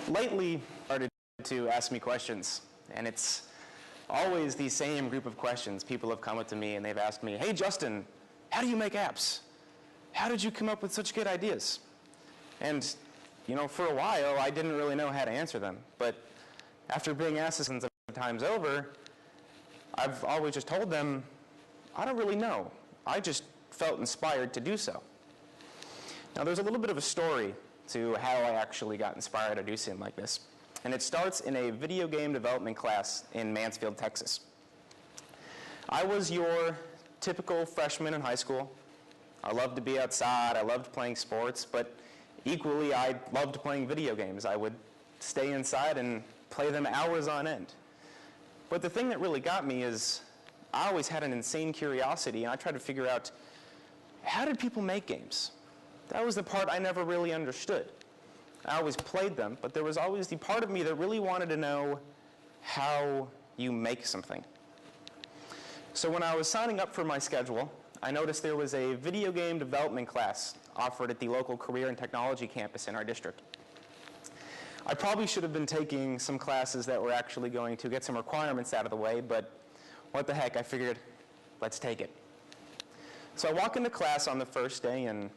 Lately, started to ask me questions, and it's always the same group of questions. People have come up to me and they've asked me, "Hey Justin, how do you make apps? How did you come up with such good ideas?" And for a while, I didn't really know how to answer them. But after being asked this of times over, I've always just told them, I don't really know. I just felt inspired to do so. Now, there's a little bit of a story to how I actually got inspired to do something like this. And it starts in a video game development class in Mansfield, Texas. I was your typical freshman in high school. I loved to be outside. I loved playing sports, but equally, I loved playing video games. I would stay inside and play them hours on end. But the thing that really got me is I always had an insane curiosity, and I tried to figure out, how did people make games? That was the part I never really understood. I always played them, but there was always the part of me that really wanted to know how you make something. So when I was signing up for my schedule, I noticed there was a video game development class offered at the local career and technology campus in our district. I probably should have been taking some classes that were actually going to get some requirements out of the way, but what the heck, I figured, let's take it. So I walk into class on the first day, and it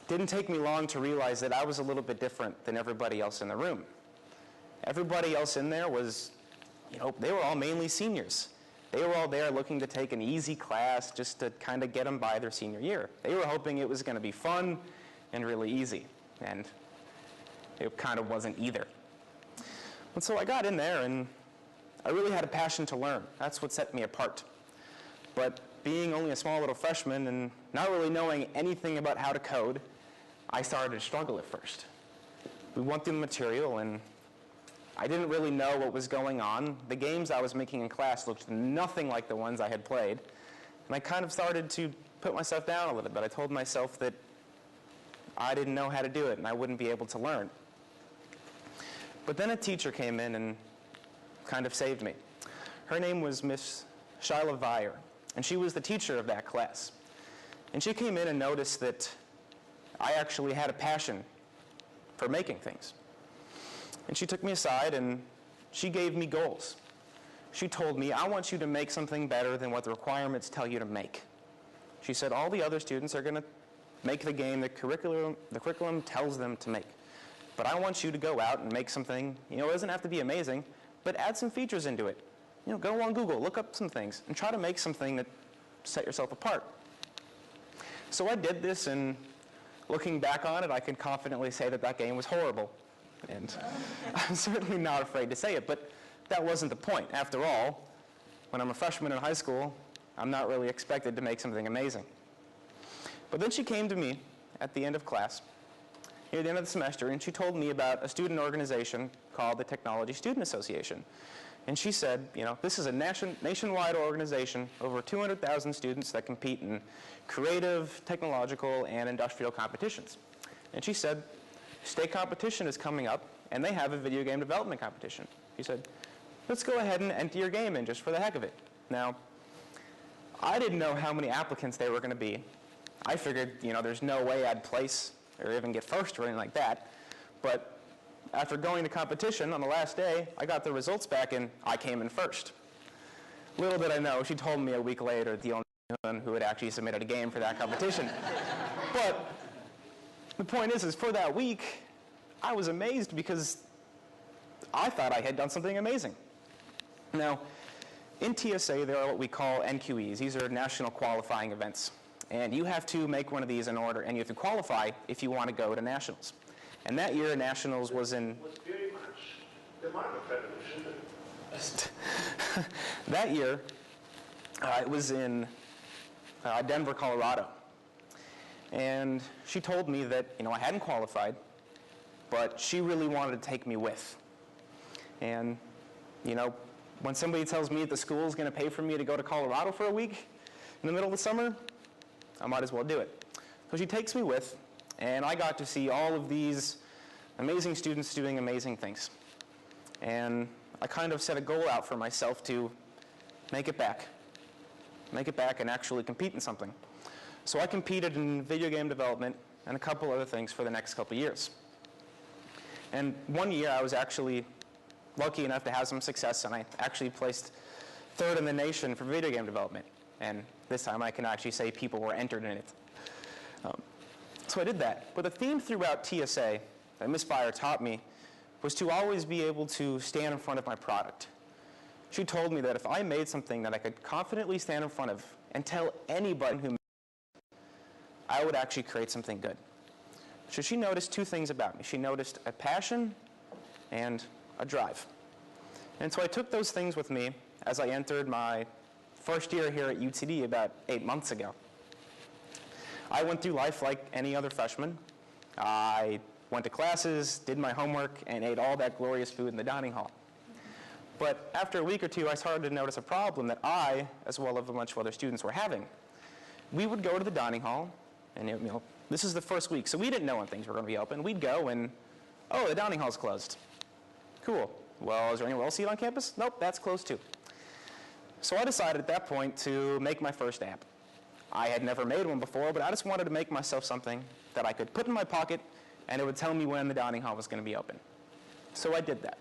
didn't take me long to realize that I was a little bit different than everybody else in the room. Everybody else in there was, they were all mainly seniors. They were all there looking to take an easy class just to kind of get them by their senior year. They were hoping it was going to be fun and really easy, and it kind of wasn't either. And so I got in there, and I really had a passion to learn. That's what set me apart. But being only a small little freshman and not really knowing anything about how to code, I started to struggle at first. We went through the material, and I didn't really know what was going on. The games I was making in class looked nothing like the ones I had played. And I kind of started to put myself down a little bit. I told myself that I didn't know how to do it and I wouldn't be able to learn. But then a teacher came in and kind of saved me. Her name was Miss Shyla Vire, and she was the teacher of that class. And she came in and noticed that I actually had a passion for making things. And she took me aside and she gave me goals. She told me, I want you to make something better than what the requirements tell you to make. She said, all the other students are going to make the game the curriculum tells them to make. But I want you to go out and make something, it doesn't have to be amazing, but add some features into it. Go on Google, look up some things, and try to make something that set yourself apart. So I did this, and looking back on it, I can confidently say that that game was horrible. And I'm certainly not afraid to say it, but that wasn't the point. After all, when I'm a freshman in high school, I'm not really expected to make something amazing. But then she came to me at the end of class, near the end of the semester, and she told me about a student organization called the Technology Student Association. And she said, this is a nationwide organization, over 200,000 students that compete in creative, technological, and industrial competitions. And she said, state competition is coming up, and they have a video game development competition. She said, let's go ahead and enter your game in just for the heck of it. Now, I didn't know how many applicants there were going to be. I figured, there's no way I'd place or even get first or anything like that. But after going to competition on the last day, I got the results back, and I came in first. Little did I know, she told me a week later the only one who had actually submitted a game for that competition. But the point is for that week, I was amazed because I thought I had done something amazing. Now, in TSA, there are what we call NQEs. These are national qualifying events. And you have to make one of these in order, and you have to qualify if you want to go to nationals. And that year, nationals was in... That year, it was in Denver, Colorado. And she told me that, I hadn't qualified, but she really wanted to take me with. And, when somebody tells me that the school is going to pay for me to go to Colorado for a week in the middle of the summer, I might as well do it. So she takes me with, and I got to see all of these amazing students doing amazing things. And I kind of set a goal out for myself to make it back and actually compete in something. So I competed in video game development and a couple other things for the next couple years. And one year I was actually lucky enough to have some success, and I actually placed third in the nation for video game development. And this time I can actually say people were entered in it. So I did that. But the theme throughout TSA that Ms. Fire taught me was to always be able to stand in front of my product. She told me that if I made something that I could confidently stand in front of and tell anybody who made it, I would actually create something good. So she noticed two things about me. She noticed a passion and a drive. And so I took those things with me as I entered my first year here at UTD about 8 months ago. I went through life like any other freshman. I went to classes, did my homework, and ate all that glorious food in the dining hall. But after a week or two, I started to notice a problem that I, as well as a bunch of other students, were having. We would go to the dining hall, and this is the first week, so we didn't know when things were going to be open. We'd go and, oh, the dining hall's closed. Cool. Well, is there anywhere else to eat on campus? Nope, that's closed too. So I decided at that point to make my first app. I had never made one before, but I just wanted to make myself something that I could put in my pocket, and it would tell me when the dining hall was going to be open. So I did that.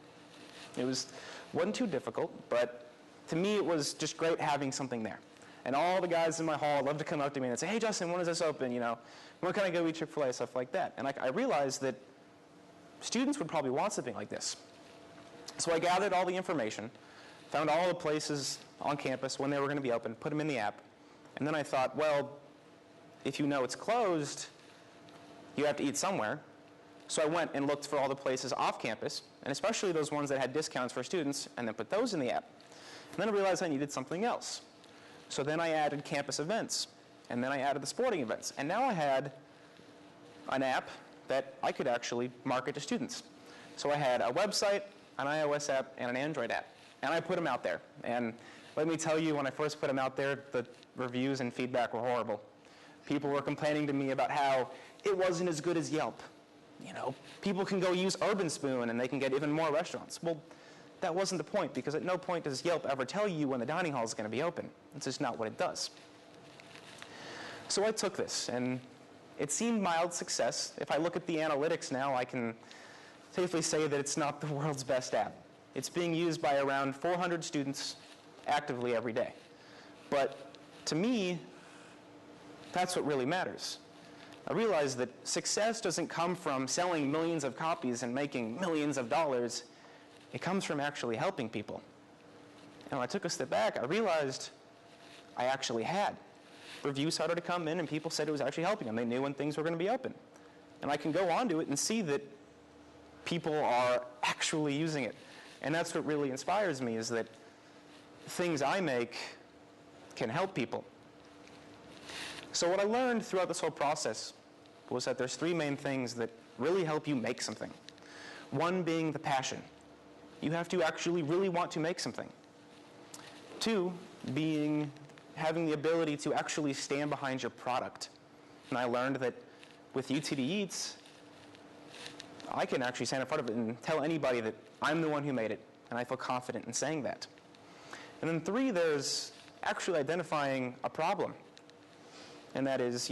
It wasn't too difficult, but to me it was just great having something there. And all the guys in my hall loved to come up to me and say, hey Justin, when is this open? When can I go eat Chick-fil-A, stuff like that. And I realized that students would probably want something like this. So I gathered all the information, found all the places on campus when they were going to be open, put them in the app, and then I thought, well, if you know it's closed, you have to eat somewhere. So I went and looked for all the places off campus, and especially those ones that had discounts for students, and then put those in the app. And then I realized I needed something else. So then I added campus events, and then I added the sporting events. And now I had an app that I could actually market to students. So I had a website, an iOS app, and an Android app. And I put them out there. And let me tell you, when I first put them out there, the reviews and feedback were horrible. People were complaining to me about how it wasn't as good as Yelp. People can go use Urban Spoon and they can get even more restaurants. Well, that wasn't the point, because at no point does Yelp ever tell you when the dining hall is going to be open. It's just not what it does. So I took this, and it seemed mild success. If I look at the analytics now, I can safely say that it's not the world's best app. It's being used by around 400 students actively every day. But to me, that's what really matters. I realized that success doesn't come from selling millions of copies and making millions of dollars. It comes from actually helping people. And when I took a step back, I realized I actually had. Reviews started to come in, and people said it was actually helping them. They knew when things were going to be open. And I can go onto it and see that people are actually using it. And that's what really inspires me, is that things I make can help people. So what I learned throughout this whole process was that there's three main things that really help you make something. One being the passion. You have to actually really want to make something. Two, being having the ability to actually stand behind your product. And I learned that with UTD Eats, I can actually stand in front of it and tell anybody that I'm the one who made it, and I feel confident in saying that. And then three, there's actually identifying a problem. And that is,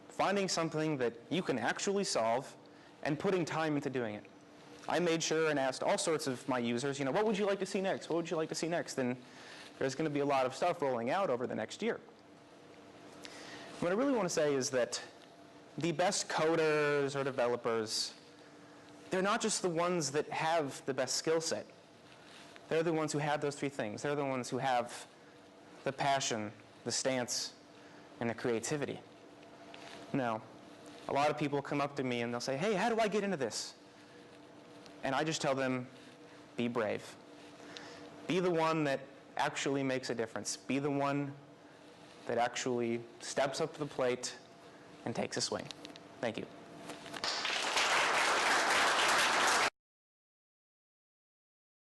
finding something that you can actually solve and putting time into doing it. I made sure and asked all sorts of my users, what would you like to see next? What would you like to see next? And there's going to be a lot of stuff rolling out over the next year. What I really want to say is that the best coders or developers, they're not just the ones that have the best skill set. They're the ones who have those three things. They're the ones who have the passion, the stance, and the creativity. Now, a lot of people come up to me and they'll say, hey, how do I get into this? And I just tell them, be brave. Be the one that actually makes a difference. Be the one that actually steps up to the plate and takes a swing. Thank you.